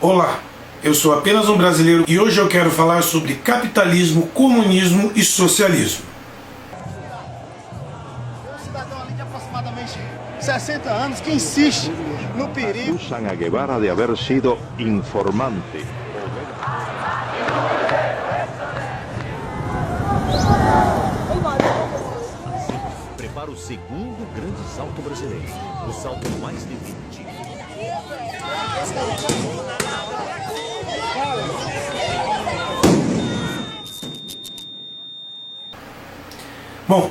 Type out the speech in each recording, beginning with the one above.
Olá, eu sou apenas um brasileiro e hoje eu quero falar sobre capitalismo, comunismo e socialismo. Um cidadão ali de aproximadamente 60 anos que insiste no perigo. Acusan a Guevara de haber sido informante. Prepara o segundo grande salto brasileiro, o salto mais definitivo. Bom,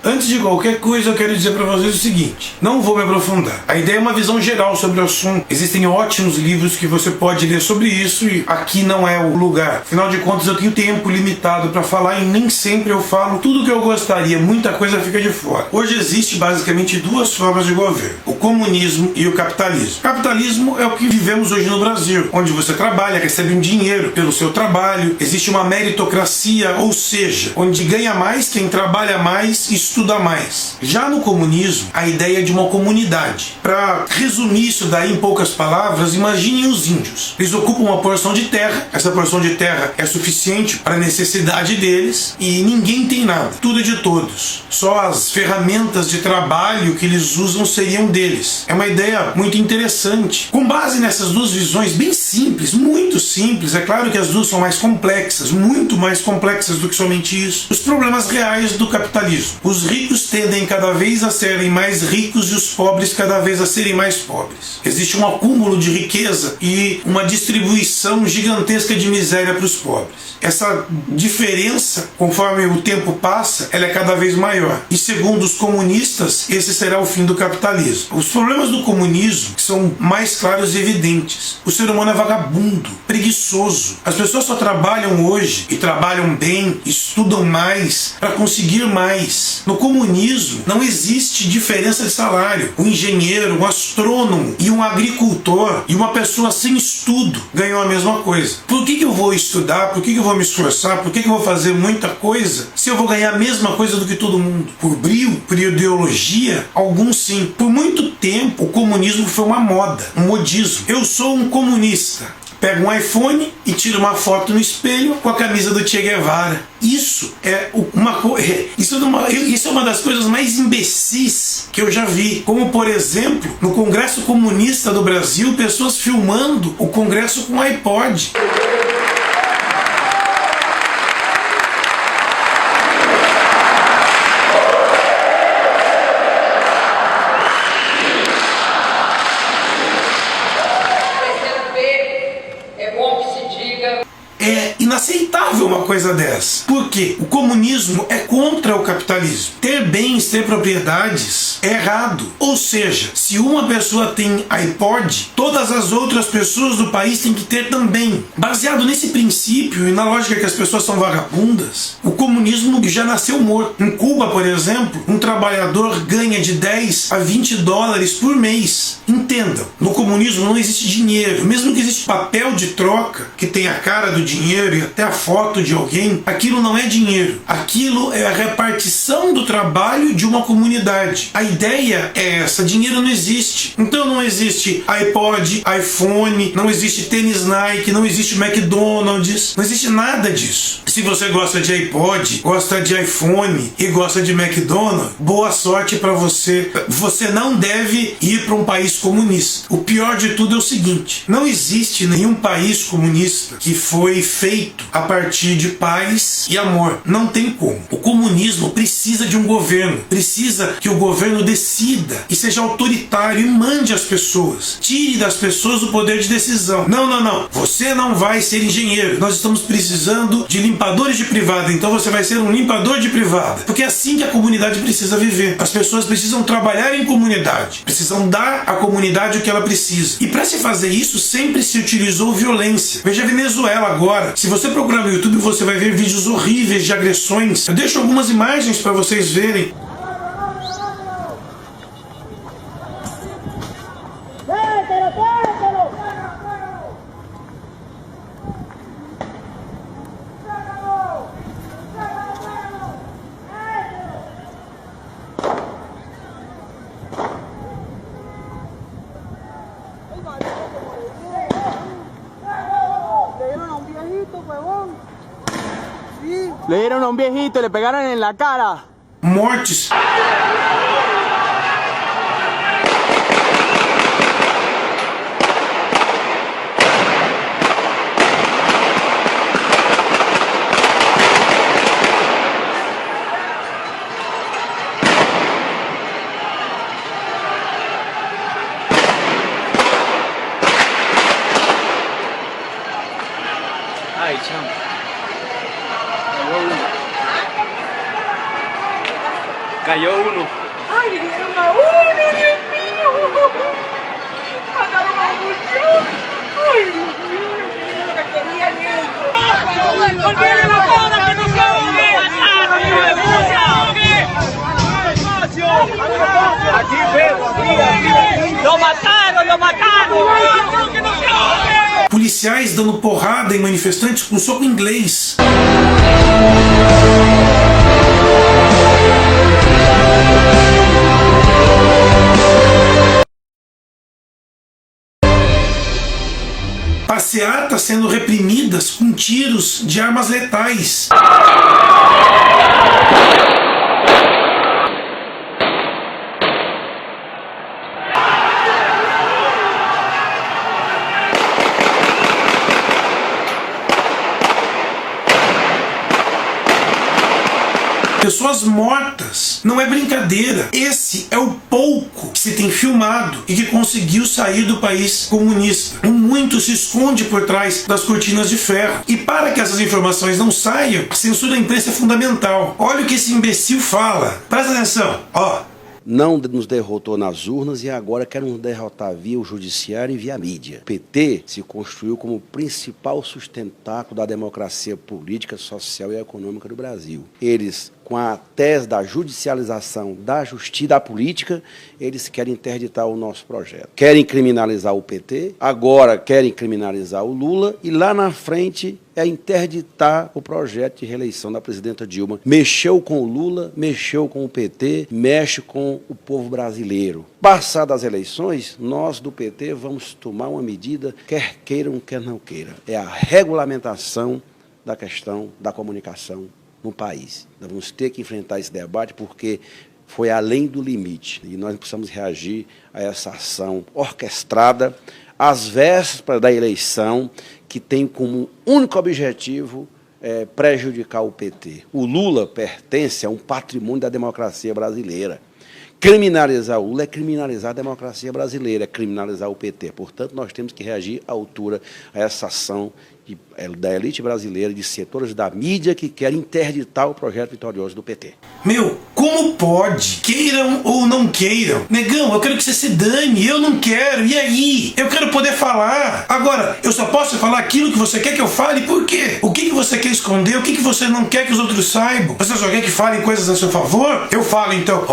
antes de qualquer coisa eu quero dizer para vocês o seguinte, não vou me aprofundar. A ideia é uma visão geral sobre o assunto. Existem ótimos livros que você pode ler sobre isso e aqui não é o lugar. Afinal de contas eu tenho tempo limitado para falar e nem sempre eu falo tudo o que eu gostaria, muita coisa fica de fora. Hoje existe basicamente duas formas de governo, o comunismo e o capitalismo. O capitalismo é o que vivemos hoje no Brasil, onde você trabalha, recebe um dinheiro pelo seu trabalho, existe uma meritocracia, ou seja, onde ganha mais quem trabalha mais e estuda mais. Já no comunismo, a ideia é de uma comunidade. Para resumir isso daí em poucas palavras, imaginem os índios. Eles ocupam uma porção de terra, essa porção de terra é suficiente para a necessidade deles e ninguém tem nada, tudo é de todos. Só as ferramentas de trabalho que eles usam seriam deles. É uma ideia muito interessante. Com base nessas duas visões bem simples, muito simples, é claro que as duas são mais complexas, muito mais complexas do que somente isso, os problemas reais do capitalismo. Os ricos tendem cada vez a serem mais ricos e os pobres cada vez a serem mais pobres. Existe um acúmulo de riqueza e uma distribuição gigantesca de miséria para os pobres. Essa diferença, conforme o tempo passa, ela é cada vez maior. E segundo os comunistas, esse será o fim do capitalismo. Os problemas do comunismo são mais claros e evidentes. O ser humano é vagabundo, preguiçoso. As pessoas só trabalham hoje e trabalham bem, estudam mais para conseguir mais. No comunismo não existe diferença de salário. Um engenheiro, um astrônomo e um agricultor e uma pessoa sem estudo ganham a mesma coisa. Por que eu vou estudar? Por que eu vou me esforçar? Por que eu vou fazer muita coisa se eu vou ganhar a mesma coisa do que todo mundo? Por brio? Por ideologia? Alguns sim. Por muito tempo o comunismo foi uma moda, um modismo. Eu sou um comunista. Pega um iPhone e tira uma foto no espelho com a camisa do Che Guevara. Isso é uma das coisas mais imbecis que eu já vi. Como, por exemplo, no Congresso Comunista do Brasil, pessoas filmando o Congresso com iPod. É inaceitável uma coisa dessa. Por quê? O comunismo é contra o capitalismo. Ter bens, ter propriedades é errado. Ou seja, se uma pessoa tem iPod, todas as outras pessoas do país têm que ter também. Baseado nesse princípio e na lógica que as pessoas são vagabundas, o comunismo já nasceu morto. Em Cuba, por exemplo, um trabalhador ganha de 10 a 20 dólares por mês. Entendam, no comunismo não existe dinheiro. Mesmo que existe papel de troca, que tem a cara do dinheiro e até a foto de alguém, aquilo não é dinheiro. Aquilo é a repartição do trabalho de uma comunidade. A ideia é essa, dinheiro não existe. Então não existe iPod, iPhone, não existe tênis Nike, não existe McDonald's, não existe nada disso. Se você gosta de iPod, gosta de iPhone e gosta de McDonald's, boa sorte para você. Você não deve ir para um país comunista. O pior de tudo é o seguinte, não existe nenhum país comunista que foi feito a partir de paz e amor. Não tem como. O comunismo precisa de um governo, precisa que o governo decida e seja autoritário e mande as pessoas. Tire das pessoas o poder de decisão. Não. Você não vai ser engenheiro. Nós estamos precisando de limpadores de privada, então você vai ser um limpador de privada. Porque é assim que a comunidade precisa viver. As pessoas precisam trabalhar em comunidade, precisam dar à comunidade o que ela precisa. E para se fazer isso, sempre se utilizou violência. Veja a Venezuela agora. Se você procurar no YouTube, você vai ver vídeos horríveis de agressões. Eu deixo algumas imagens para vocês verem. Le dieron a un viejito, le pegaron en la cara. Mortes. Ay, chamo. Cayó uno. ¡Ay, le dieron a uno, Dios mío! ¡Mataron a muchos! ¡Ay, Dios mío! ¡Que querían ellos! ¡Golpeen la cara, que no se ahogue! Aquí veo, aquí. ¡Lo mataron, lo mataron! ¡Que no se ahogue! Policiais dando porrada em manifestantes com soco inglês. Passeatas sendo reprimidas com tiros de armas letais. Pessoas mortas. Não é brincadeira. Esse é o pouco que se tem filmado e que conseguiu sair do país comunista. O muito se esconde por trás das cortinas de ferro. E para que essas informações não saiam, a censura da imprensa é fundamental. Olha o que esse imbecil fala. Presta atenção. Ó. Não nos derrotou nas urnas e agora quer nos derrotar via o judiciário e via a mídia. O PT se construiu como o principal sustentáculo da democracia política, social e econômica do Brasil. Eles, com a tese da judicialização da justiça da política, eles querem interditar o nosso projeto. Querem criminalizar o PT, agora querem criminalizar o Lula e lá na frente é interditar o projeto de reeleição da presidenta Dilma. Mexeu com o Lula, mexeu com o PT, mexe com o povo brasileiro. Passadas as eleições, nós do PT vamos tomar uma medida, quer queiram, quer não queiram. É a regulamentação da questão da comunicação no país. Nós vamos ter que enfrentar esse debate porque foi além do limite e nós precisamos reagir a essa ação orquestrada às vésperas da eleição que tem como único objetivo prejudicar o PT. O Lula pertence a um patrimônio da democracia brasileira. Criminalizar o Lula é criminalizar a democracia brasileira, é criminalizar o PT. Portanto, nós temos que reagir à altura a essa ação da elite brasileira, de setores da mídia que querem interditar o projeto vitorioso do PT. Meu, como pode? Queiram ou não queiram? Negão, eu quero que você se dane, eu não quero, e aí? Eu quero poder falar. Agora, eu só posso falar aquilo que você quer que eu fale, por quê? O que você quer esconder? O que você não quer que os outros saibam? Você só quer que falem coisas a seu favor? Eu falo então,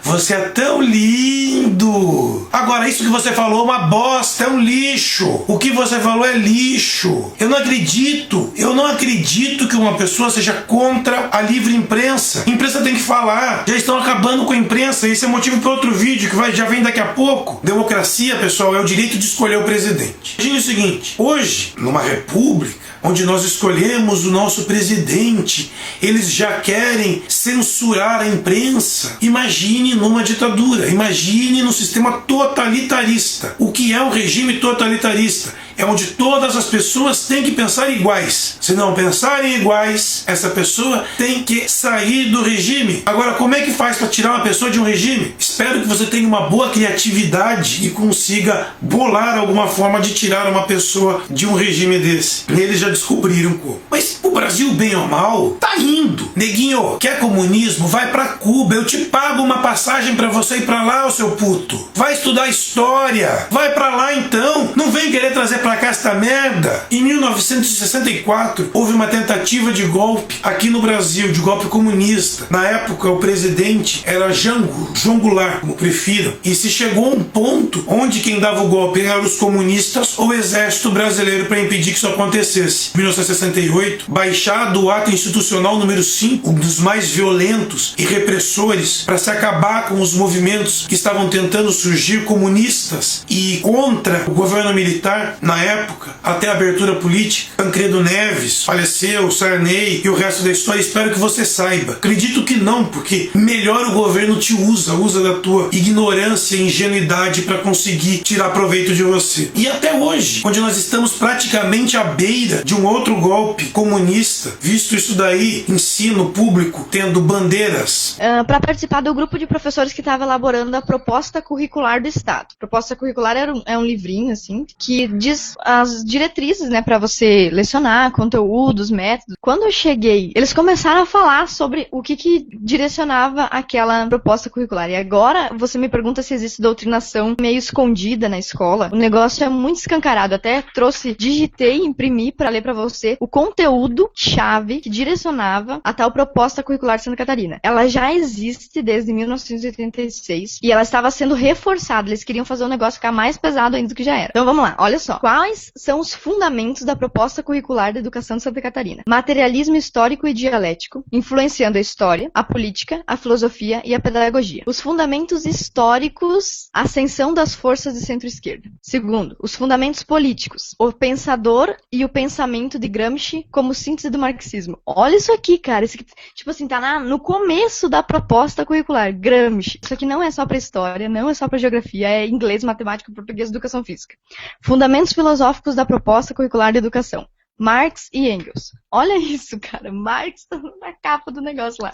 você é tão lindo. Agora, isso que você falou é uma bosta, é um lixo. O que você falou é lixo. Eu não acredito que uma pessoa seja contra a livre imprensa. A imprensa tem que falar. Já estão acabando com a imprensa. Esse é motivo para outro vídeo que já vem daqui a pouco. Democracia, pessoal, é o direito de escolher o presidente. Imagine o seguinte, hoje, numa república, onde nós escolhemos o nosso presidente, eles já querem censurar a imprensa. Imagine numa ditadura, imagine num sistema totalitarista. O que é um regime totalitarista? É onde todas as pessoas têm que pensar iguais. Se não pensarem iguais, essa pessoa tem que sair do regime. Agora, como é que faz para tirar uma pessoa de um regime? Espero que você tenha uma boa criatividade e consiga bolar alguma forma de tirar uma pessoa de um regime desse. Eles já descobriram como. Mas o Brasil, bem ou mal, tá indo. Neguinho, quer comunismo? Vai pra Cuba. Eu te pago uma passagem pra você ir pra lá, ô seu puto. Vai estudar história. Vai pra lá então. Não vem querer trazer pra cá esta merda. Em 1964, houve uma tentativa de golpe aqui no Brasil, de golpe comunista. Na época, o presidente era João Goulart, como prefiram. E se chegou a um ponto onde quem dava o golpe eram os comunistas ou o exército brasileiro para impedir que isso acontecesse. Em 1968, baixado o ato institucional número 5, um dos mais violentos e repressores, para se acabar com os movimentos que estavam tentando surgir comunistas e contra o governo militar. Na época, época, até a abertura política, Tancredo Neves faleceu, Sarney e o resto da história, espero que você saiba. Acredito que não, porque melhor o governo te usa da tua ignorância e ingenuidade para conseguir tirar proveito de você. E até hoje, onde nós estamos praticamente à beira de um outro golpe comunista, visto isso daí, ensino público tendo bandeiras. Para participar do grupo de professores que estava elaborando a proposta curricular do Estado. A proposta curricular é um livrinho, assim, que diz as diretrizes, né, para você lecionar, conteúdos, métodos. Quando eu cheguei, eles começaram a falar sobre o que direcionava aquela proposta curricular. E agora você me pergunta se existe doutrinação meio escondida na escola. O negócio é muito escancarado. Até digitei e imprimi para ler para você o conteúdo-chave que direcionava a tal proposta curricular de Santa Catarina. Ela já existe desde 1986 e ela estava sendo reforçada. Eles queriam fazer o negócio ficar mais pesado ainda do que já era. Então vamos lá, olha só. Quais são os fundamentos da proposta curricular da educação de Santa Catarina? Materialismo histórico e dialético, influenciando a história, a política, a filosofia e a pedagogia. Os fundamentos históricos, ascensão das forças de centro-esquerda. Segundo, os fundamentos políticos, o pensador e o pensamento de Gramsci como síntese do marxismo. Olha isso aqui, cara. Isso aqui, tipo assim, tá no começo da proposta curricular. Gramsci. Isso aqui não é só para história, não é só para geografia, é inglês, matemática, português, educação física. Fundamentos filosóficos da proposta curricular de educação. Marx e Engels. Olha isso, cara. Marx tá na capa do negócio lá.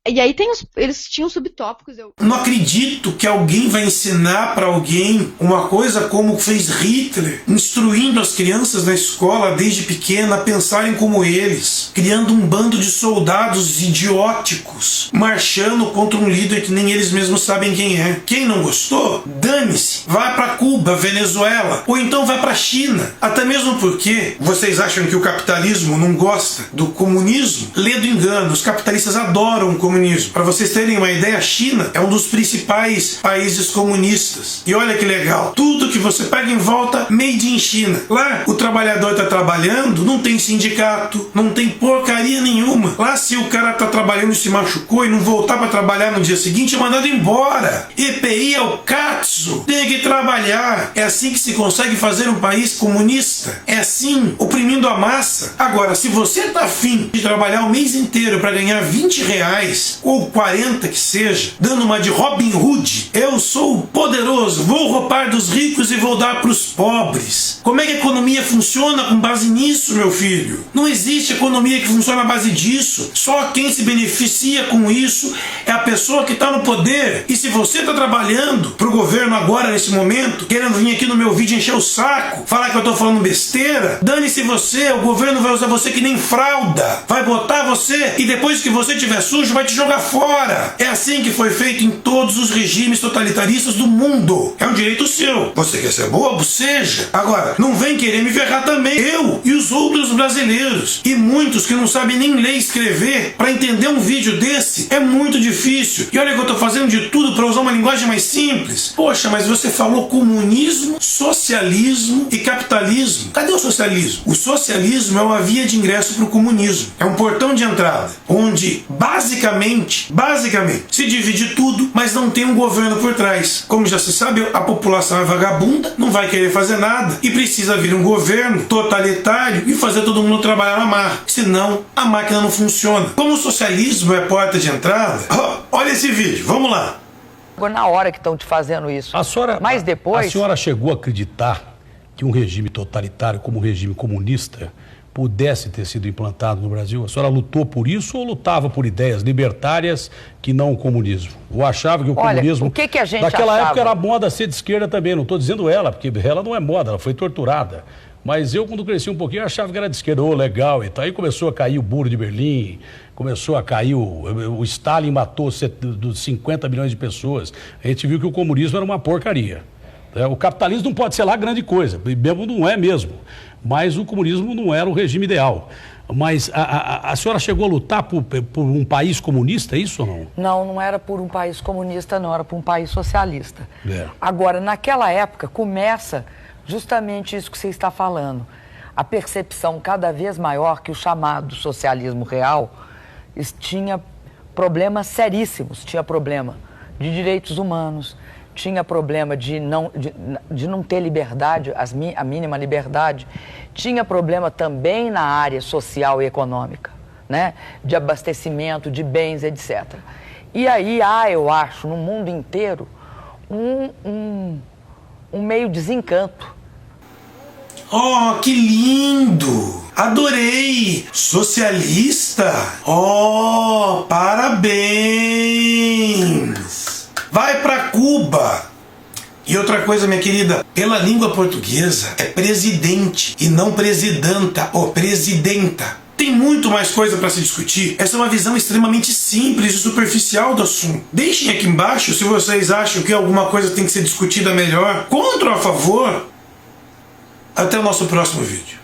E aí eles tinham subtópicos. Não acredito que alguém vai ensinar para alguém uma coisa como fez Hitler, instruindo as crianças na escola desde pequena a pensarem como eles, criando um bando de soldados idióticos, marchando contra um líder que nem eles mesmos sabem quem é. Quem não gostou, dane-se. Vai para Cuba, Venezuela, ou então vai para China. Até mesmo porque vocês acham que o capitalismo não gosta do comunismo? Lê do engano, os capitalistas adoram o comunismo. Para vocês terem uma ideia, a China é um dos principais países comunistas. E olha que legal, tudo que você pega em volta, made in China. Lá, o trabalhador tá trabalhando, não tem sindicato, não tem porcaria nenhuma. Lá, se o cara tá trabalhando e se machucou e não voltar para trabalhar no dia seguinte, é mandado embora. EPI é o katsu, tem que trabalhar. É assim que se consegue fazer um país comunista. É assim, oprimindo a massa. Agora, se você tá afim de trabalhar o mês inteiro para ganhar 20 reais, ou 40 que seja, dando uma de Robin Hood, eu sou poderoso, vou roubar dos ricos e vou dar para os pobres. Como é que a economia funciona com base nisso, meu filho? Não existe economia que funcione à base disso. Só quem se beneficia com isso é a pessoa que está no poder. E se você está trabalhando pro governo agora, nesse momento, querendo vir aqui no meu vídeo encher o saco, falar que eu tô falando besteira, dane-se você, o governo vai usar você que nem fralda, vai botar você e depois que você estiver sujo vai te jogar fora. É assim que foi feito em todos os regimes totalitaristas do mundo. É um direito seu. Você quer ser bobo? Seja. Agora, não vem querer me ferrar também. Eu e os outros brasileiros e muitos que não sabem nem ler e escrever, para entender um vídeo desse é muito difícil. E olha que eu tô fazendo de tudo para usar uma linguagem mais simples. Poxa, mas você falou comunismo, socialismo e capitalismo. Cadê o socialismo? O socialismo é uma via de ingresso para o comunismo. É um portão de entrada, onde basicamente, se divide tudo, mas não tem um governo por trás. Como já se sabe, a população é vagabunda, não vai querer fazer nada e precisa vir um governo totalitário e fazer todo mundo trabalhar na marra. Senão, a máquina não funciona. Como o socialismo é porta de entrada, olha esse vídeo, vamos lá. Na hora que estão te fazendo isso. Mas depois... A senhora chegou a acreditar que um regime totalitário como o regime comunista pudesse ter sido implantado no Brasil? A senhora lutou por isso ou lutava por ideias libertárias que não o comunismo? Ou achava que o comunismo... o que a gente naquela achava? época era moda ser de esquerda também, não estou dizendo ela, porque ela não é moda, ela foi torturada. Mas eu, quando cresci um pouquinho, achava que era de esquerda, legal e tal. Aí começou a cair o Muro de Berlim, começou a cair o Stalin matou 50 milhões de pessoas. A gente viu que o comunismo era uma porcaria. O capitalismo não pode ser lá grande coisa, mesmo não é mesmo. Mas o comunismo não era o regime ideal. Mas a senhora chegou a lutar por um país comunista, é isso ou não? Não, não era por um país comunista, não, era por um país socialista. É. Agora, naquela época, começa justamente isso que você está falando. A percepção cada vez maior que o chamado socialismo real tinha problemas seríssimos, tinha problema de direitos humanos, tinha problema de não ter liberdade, a mínima liberdade, tinha problema também na área social e econômica, né? De abastecimento, de bens, etc. E aí eu acho, no mundo inteiro, um meio desencanto. Oh, que lindo! Adorei! Socialista? Oh, parabéns! Vai pra Cuba! E outra coisa, minha querida, pela língua portuguesa é presidente e não presidenta ou presidenta. Tem muito mais coisa para se discutir. Essa é uma visão extremamente simples e superficial do assunto. Deixem aqui embaixo se vocês acham que alguma coisa tem que ser discutida melhor, contra ou a favor. Até o nosso próximo vídeo.